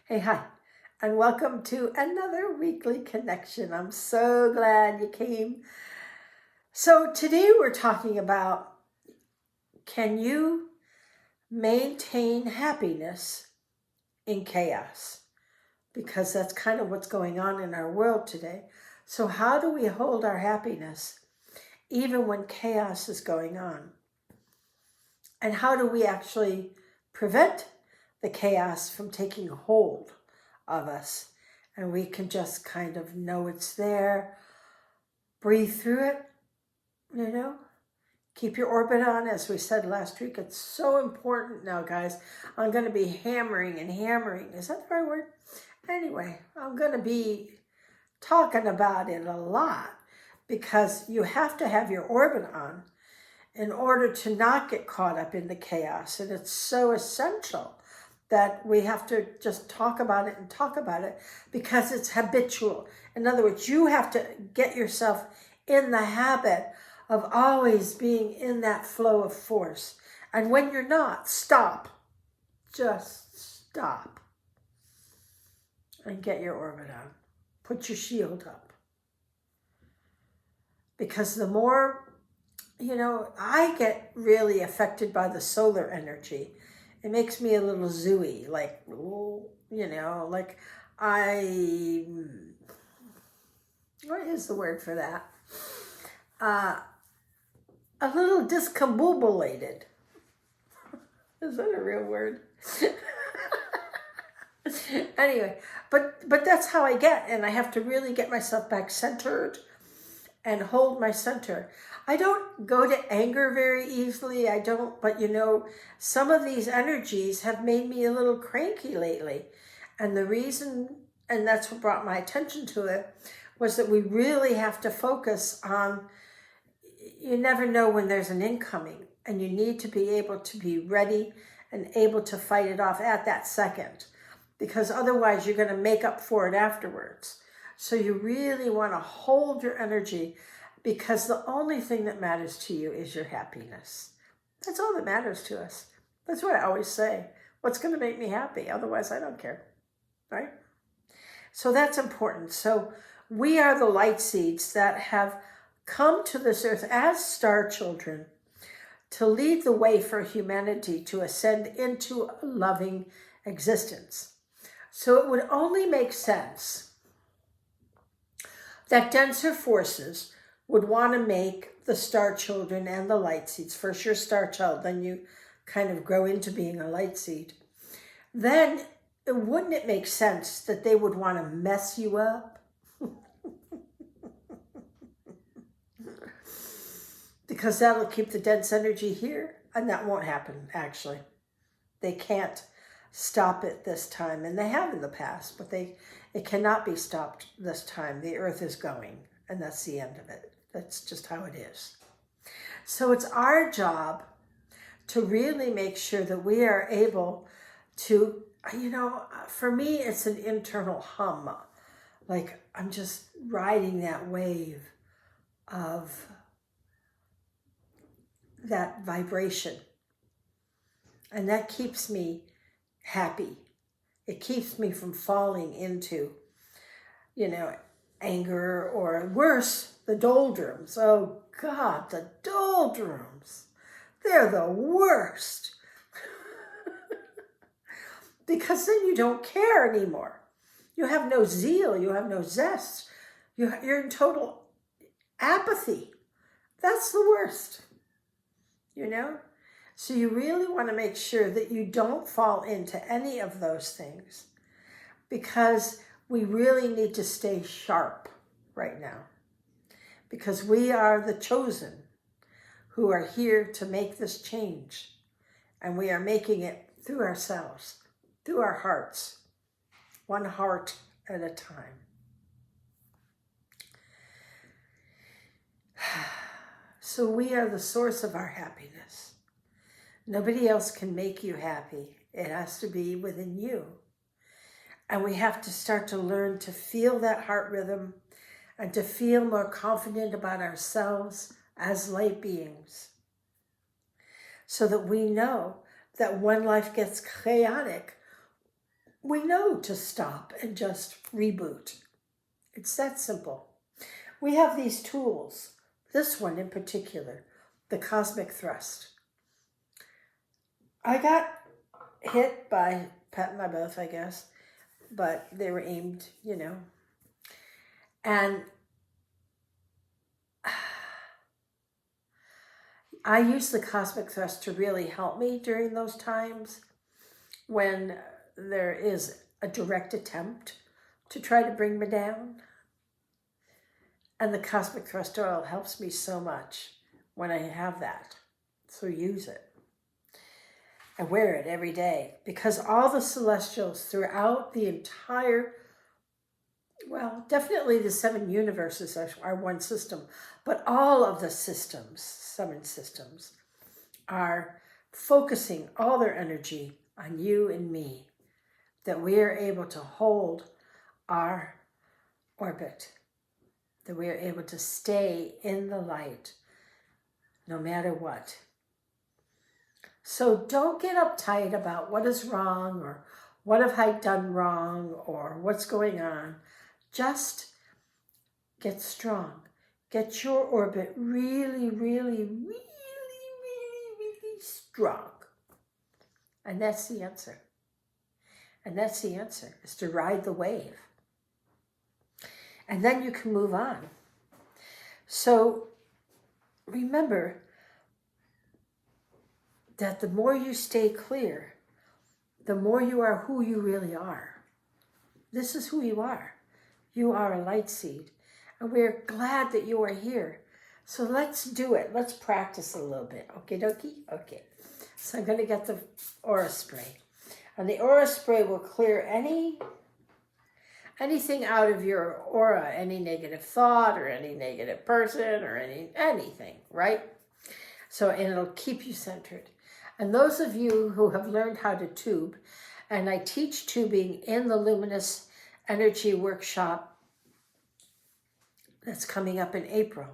Hey, hi, and welcome to another weekly connection. I'm so glad you came. So, today we're talking about, can you maintain happiness in chaos? Because that's kind of what's going on in our world today. So, how do we hold our happiness even when chaos is going on? And how do we actually prevent the chaos from taking hold of us? And we can just kind of know it's there, breathe through it, keep your orbit on. As we said last week, it's so important now, guys. I'm going to be hammering and hammering. Is that the right word? Anyway, I'm going to be talking about it a lot because you have to have your orbit on in order to not get caught up in the chaos. And it's so essential that we have to just talk about it and talk about it because it's habitual. In other words, you have to get yourself in the habit of always being in that flow of force. And when you're not, stop. Just stop. And get your orbit on. Put your shield up. Because the more, I get really affected by the solar energy. It makes me a little zooey, like what is the word for that? A little discombobulated. Is that a real word? Anyway, but that's how I get, and I have to really get myself back centered and hold my center. I don't go to anger very easily. I don't, but some of these energies have made me a little cranky lately. And the reason, and that's what brought my attention to it, was that we really have to focus on, you never know when there's an incoming, and you need to be able to be ready and able to fight it off at that second, because otherwise you're going to make up for it afterwards. So you really want to hold your energy, because the only thing that matters to you is your happiness. That's all that matters to us. That's what I always say. What's going to make me happy? Otherwise, I don't care, right? So that's important. So we are the light seeds that have come to this earth as star children to lead the way for humanity to ascend into a loving existence. So it would only make sense that denser forces would want to make the star children and the light seeds. First you're a star child, then you kind of grow into being a light seed. Then wouldn't it make sense that they would want to mess you up? Because that'll keep the dense energy here, and that won't happen, actually. They can't stop it this time, and they have in the past, but it cannot be stopped this time. The earth is going, and that's the end of it. That's just how it is. So it's our job to really make sure that we are able to, for me, it's an internal hum. Like I'm just riding that wave of that vibration. And that keeps me happy. It keeps me from falling into, anger, or worse, the doldrums. Oh God, the doldrums. They're the worst. Because then you don't care anymore. You have no zeal. You have no zest. You're in total apathy. That's the worst. So you really want to make sure that you don't fall into any of those things, because we really need to stay sharp right now, because we are the chosen who are here to make this change, and we are making it through ourselves, through our hearts, one heart at a time. So we are the source of our happiness. Nobody else can make you happy. It has to be within you. And we have to start to learn to feel that heart rhythm and to feel more confident about ourselves as light beings, so that we know that when life gets chaotic, we know to stop and just reboot. It's that simple. We have these tools, this one in particular, the cosmic thrust. I got hit by Pat and I both, I guess, but they were aimed, and I use the cosmic thrust to really help me during those times when there is a direct attempt to try to bring me down. And the cosmic thrust oil helps me so much when I have that. So use it. I wear it every day because all the celestials throughout the entire, well, definitely the 7 universes are one system, but all of the systems, 7 systems, are focusing all their energy on you and me, that we are able to hold our orbit, that we are able to stay in the light no matter what. So don't get uptight about what is wrong or what have I done wrong or what's going on. Just get strong. Get your orbit really, really, really, really, really strong. And that's the answer. And that's the answer, is to ride the wave. And then you can move on. So remember that the more you stay clear, the more you are who you really are. This is who you are. You are a light seed. And we're glad that you are here. So let's do it. Let's practice a little bit. Okay, dokie? Okay. So I'm going to get the aura spray. And the aura spray will clear anything out of your aura, any negative thought or any negative person or anything, right? So, and it'll keep you centered. And those of you who have learned how to tube, and I teach tubing in the Luminous Energy Workshop that's coming up in April,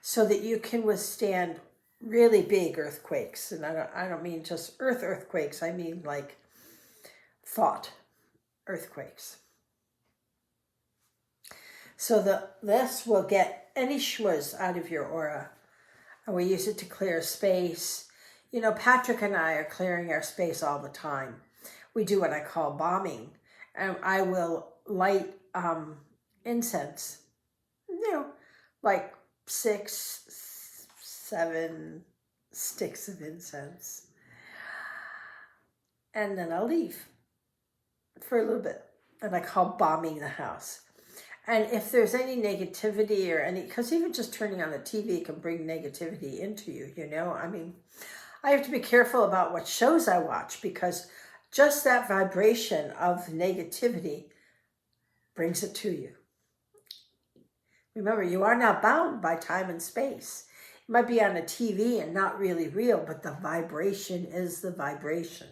so that you can withstand really big earthquakes. And I don't mean just earthquakes, I mean like thought earthquakes. So this will get any schmuzz out of your aura. And we use it to clear space. Patrick and I are clearing our space all the time. We do what I call bombing. And I will light incense, like 6, 7 sticks of incense. And then I'll leave for a little bit. And I call bombing the house. And if there's any negativity or because even just turning on the TV can bring negativity into you, I have to be careful about what shows I watch, because just that vibration of negativity brings it to you. Remember, you are not bound by time and space. It might be on a TV and not really real, but the vibration is the vibration.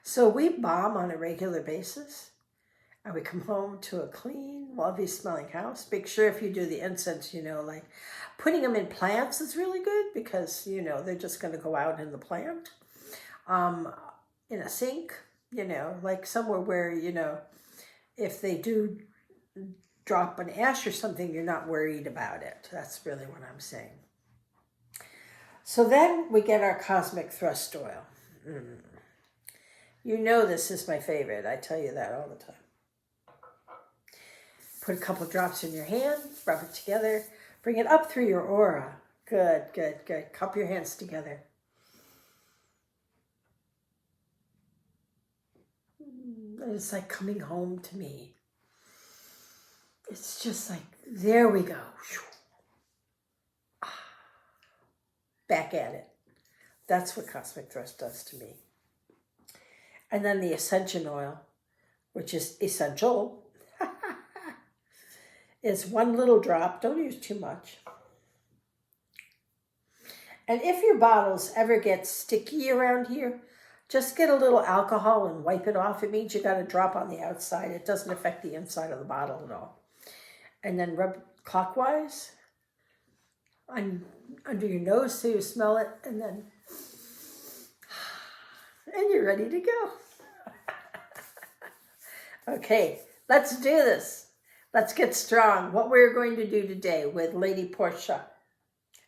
So we bomb on a regular basis. And we come home to a clean, lovely smelling house. Make sure if you do the incense, like putting them in plants is really good, because, they're just going to go out in the plant. In a sink, like somewhere where, if they do drop an ash or something, you're not worried about it. That's really what I'm saying. So then we get our cosmic thrust oil. This is my favorite. I tell you that all the time. Put a couple drops in your hand, rub it together, bring it up through your aura. Good, good, good. Cup your hands together. And it's like coming home to me. It's just like, there we go. Back at it. That's what cosmic thrust does to me. And then the ascension oil, which is essential, is 1 little drop. Don't use too much. And if your bottles ever get sticky around here, just get a little alcohol and wipe it off. It means you got a drop on the outside. It doesn't affect the inside of the bottle at all. And then rub clockwise under your nose so you smell it, and you're ready to go. Okay, let's do this. Let's get strong. What we're going to do today with Lady Portia,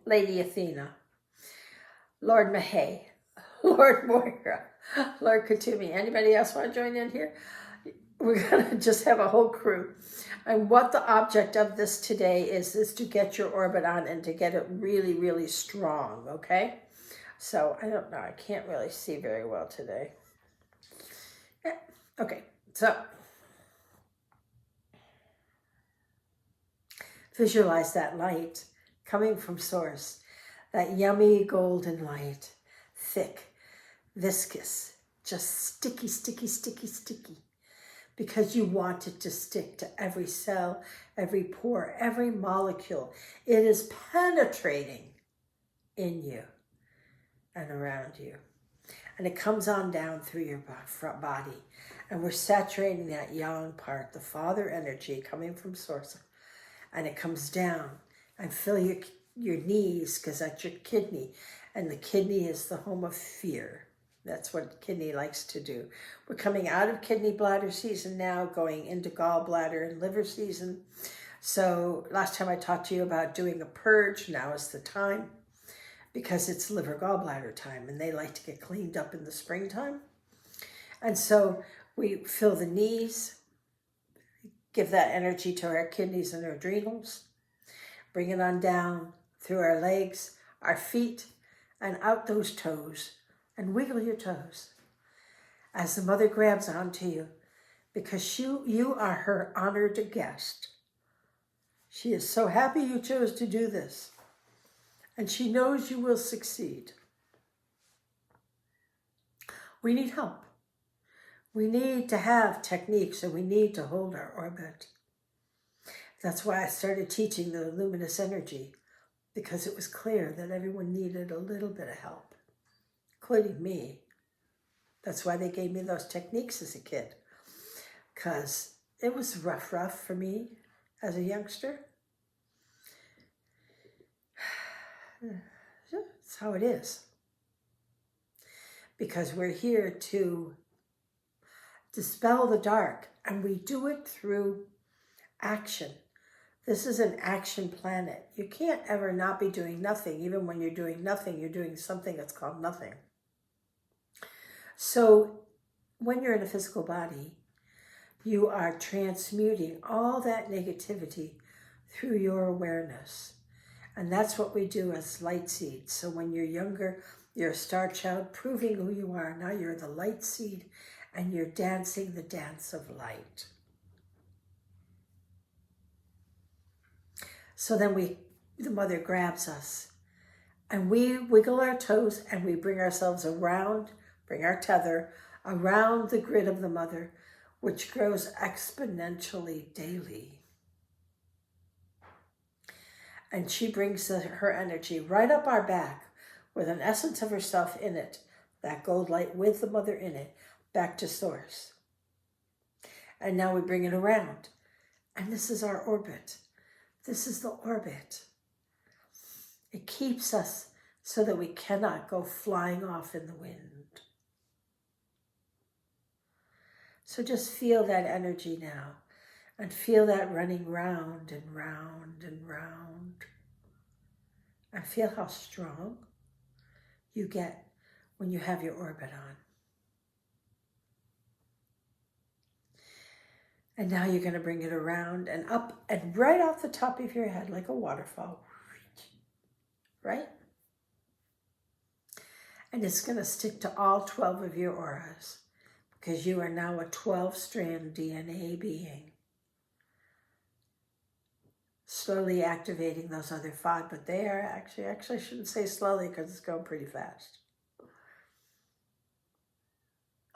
Lady Athena, Lord Mahay, Lord Moira, Lord Katumi. Anybody else want to join in here? We're going to just have a whole crew. And what the object of this today is to get your orbit on and to get it really, really strong, okay? So, I don't know. I can't really see very well today. Yeah. Okay, so visualize that light coming from source, that yummy golden light, thick, viscous, just sticky, sticky, sticky, sticky, because you want it to stick to every cell, every pore, every molecule. It is penetrating in you and around you. And it comes on down through your body. And we're saturating that yang part, the father energy coming from source. And it comes down and fill your knees, because that's your kidney. And the kidney is the home of fear. That's what kidney likes to do. We're coming out of kidney bladder season now, going into gallbladder and liver season. So last time I talked to you about doing a purge. Now is the time, because it's liver gallbladder time, and they like to get cleaned up in the springtime. And so we fill the knees, give that energy to our kidneys and our adrenals, bring it on down through our legs, our feet, and out those toes, and wiggle your toes as the mother grabs onto you, because you are her honored guest. She is so happy you chose to do this, and she knows you will succeed. We need help. We need to have techniques, and we need to hold our orbit. That's why I started teaching the luminous energy, because it was clear that everyone needed a little bit of help, including me. That's why they gave me those techniques as a kid, because it was rough for me as a youngster. That's how it is. Because we're here to dispel the dark, and we do it through action. This is an action planet. You can't ever not be doing nothing. Even when you're doing nothing, you're doing something that's called nothing. So when you're in a physical body, you are transmuting all that negativity through your awareness. And that's what we do as light seeds. So when you're younger, you're a star child, proving who you are. Now you're the light seed, and you're dancing the dance of light. So then the mother grabs us, and we wiggle our toes, and we bring ourselves around, bring our tether around the grid of the mother, which grows exponentially daily. And she brings her energy right up our back with an essence of herself in it, that gold light with the mother in it, back to source. And now we bring it around. And this is our orbit. This is the orbit. It keeps us so that we cannot go flying off in the wind. So just feel that energy now, and feel that running round and round and round. And feel how strong you get when you have your orbit on. And now you're going to bring it around and up and right off the top of your head like a waterfall. Right? And it's going to stick to all 12 of your auras, because you are now a 12-strand DNA being. Slowly activating those other 5, but they are actually I shouldn't say slowly, because it's going pretty fast.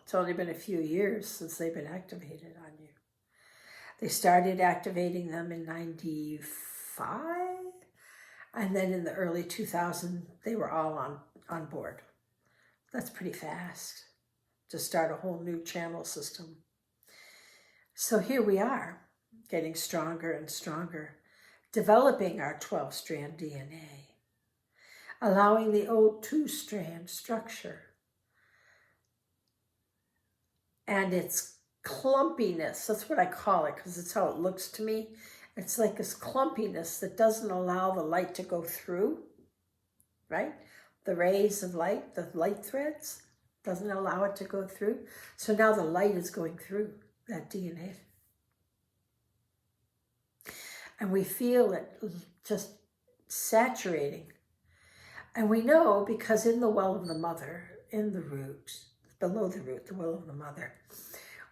It's only been a few years since they've been activated on you. They started activating them in 95, and then in the early 2000s, they were all on board. That's pretty fast to start a whole new channel system. So here we are, getting stronger and stronger, developing our 12-strand DNA, allowing the old 2-strand structure. And it's clumpiness. That's what I call it because it's how it looks to me. It's like this clumpiness that doesn't allow the light to go through, right? The rays of light, the light threads, doesn't allow it to go through. So now the light is going through that DNA. And we feel it just saturating. And we know because in the well of the mother, in the root, below the root, the well of the mother,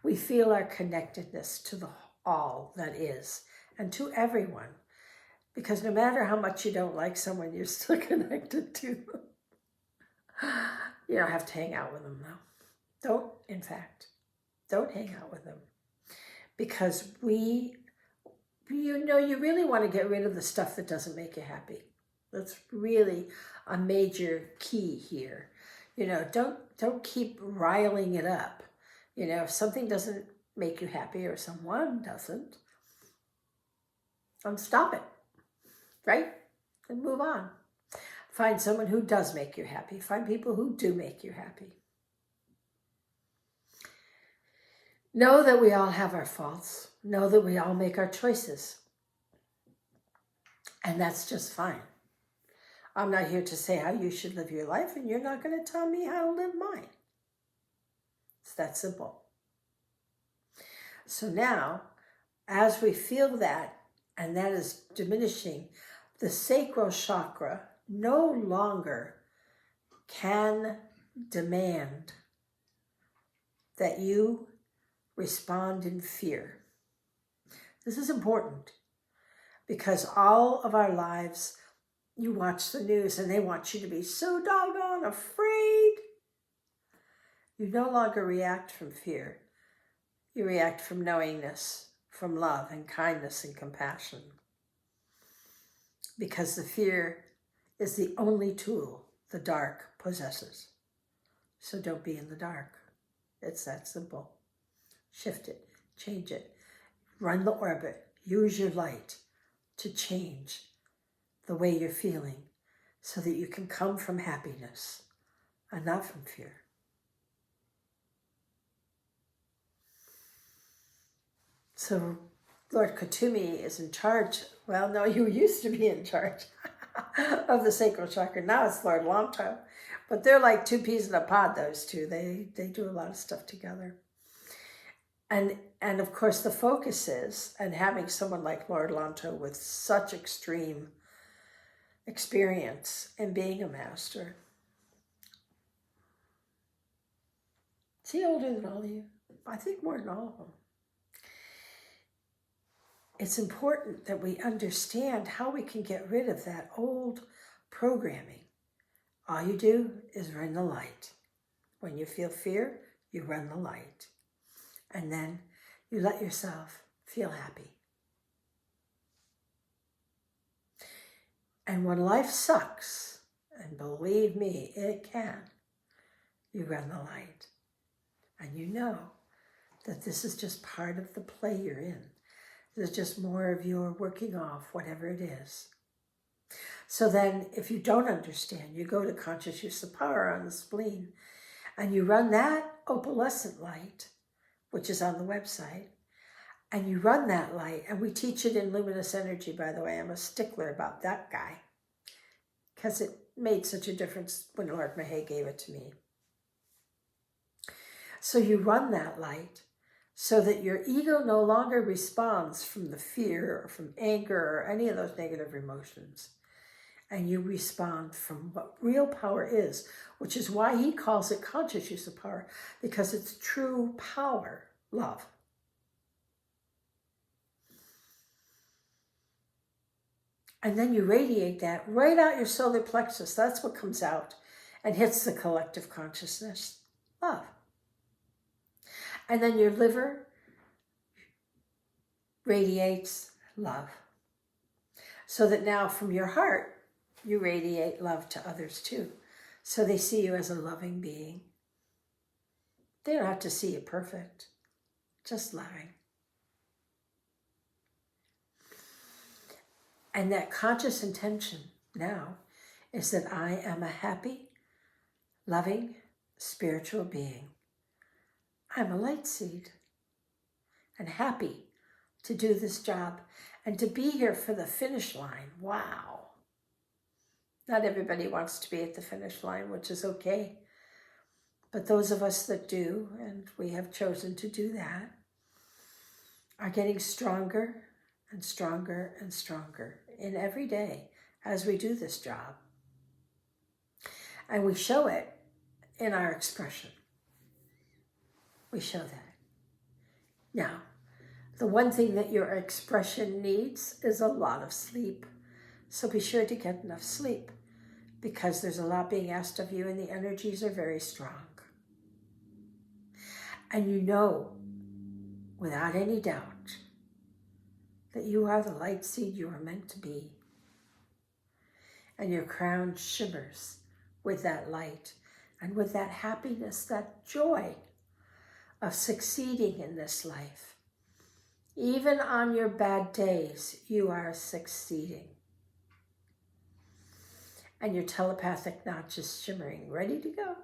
we feel our connectedness to the all that is and to everyone. Because no matter how much you don't like someone, you're still connected to them. You don't have to hang out with them though. Don't, in fact, don't hang out with them. Because you really want to get rid of the stuff that doesn't make you happy. That's really a major key here. Don't keep riling it up. If something doesn't make you happy or someone doesn't, stop it, right? And move on. Find someone who does make you happy. Find people who do make you happy. Know that we all have our faults. Know that we all make our choices. And that's just fine. I'm not here to say how you should live your life, and you're not going to tell me how to live mine. It's that simple. So now, as we feel that, and that is diminishing, the sacral chakra no longer can demand that you respond in fear. This is important because all of our lives, you watch the news and they want you to be so doggone afraid. You no longer react from fear. You react from knowingness, from love and kindness and compassion. Because the fear is the only tool the dark possesses. So don't be in the dark. It's that simple. Shift it, change it, run the orbit, use your light to change the way you're feeling so that you can come from happiness and not from fear. So Lord Kutumi is in charge. Well, no, you used to be in charge of the sacral chakra. Now it's Lord Longtime. But they're like two peas in a pod, those two. They do a lot of stuff together. And of course the focus is, and having someone like Lord Lanto with such extreme experience in being a master. Is he older than all of you? I think more than all of them. It's important that we understand how we can get rid of that old programming. All you do is run the light. When you feel fear, you run the light. And then you let yourself feel happy. And when life sucks, and believe me, it can, you run the light. And you know that this is just part of the play you're in. There's just more of your working off whatever it is. So then if you don't understand, you go to conscious use of power on the spleen and you run that opalescent light, which is on the website, and you run that light, and we teach it in luminous energy, by the way. I'm a stickler about that guy because it made such a difference when Lord Mahay gave it to me. So you run that light so that your ego no longer responds from the fear or from anger or any of those negative emotions. And you respond from what real power is, which is why he calls it conscious use of power, because it's true power, love. And then you radiate that right out your solar plexus. That's what comes out and hits the collective consciousness, love. And then your liver radiates love. So that now from your heart, you radiate love to others too. So they see you as a loving being. They don't have to see you perfect, just loving. And that conscious intention now is that I am a happy, loving, spiritual being. I'm a light seed. and happy to do this job and to be here for the finish line. Wow. Not everybody wants to be at the finish line, which is okay. But those of us that do, and we have chosen to do that, are getting stronger and stronger and stronger in every day as we do this job. And we show it in our expression. We show that. Now, the one thing that your expression needs is a lot of sleep. So be sure to get enough sleep, because there's a lot being asked of you and the energies are very strong. And you know, without any doubt, that you are the light seed you are meant to be. And your crown shimmers with that light and with that happiness, that joy of succeeding in this life. Even on your bad days, you are succeeding. And your telepathic notch is shimmering, ready to go.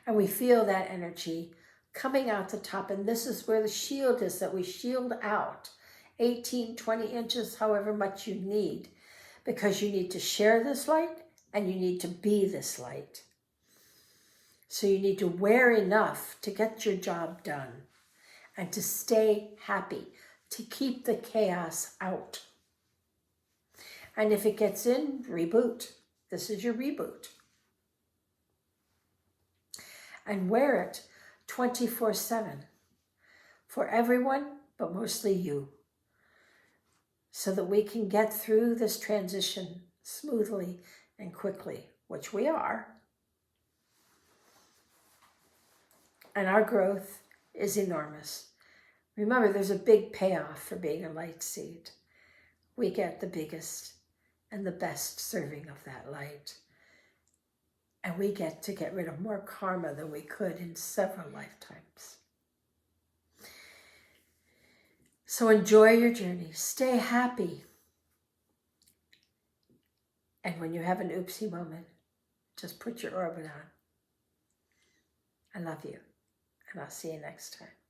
And we feel that energy coming out the top. And this is where the shield is, that we shield out 18, 20 inches, however much you need, because you need to share this light and you need to be this light. So you need to wear enough to get your job done and to stay happy, to keep the chaos out. And if it gets in, reboot. This is your reboot. And wear it 24/7 for everyone, but mostly you, so that we can get through this transition smoothly and quickly, which we are. And our growth is enormous. Remember, there's a big payoff for being a light seed. We get the biggest and the best serving of that light. And we get to get rid of more karma than we could in several lifetimes. So enjoy your journey. Stay happy. And when you have an oopsie moment, just put your orbit on. I love you, and I'll see you next time.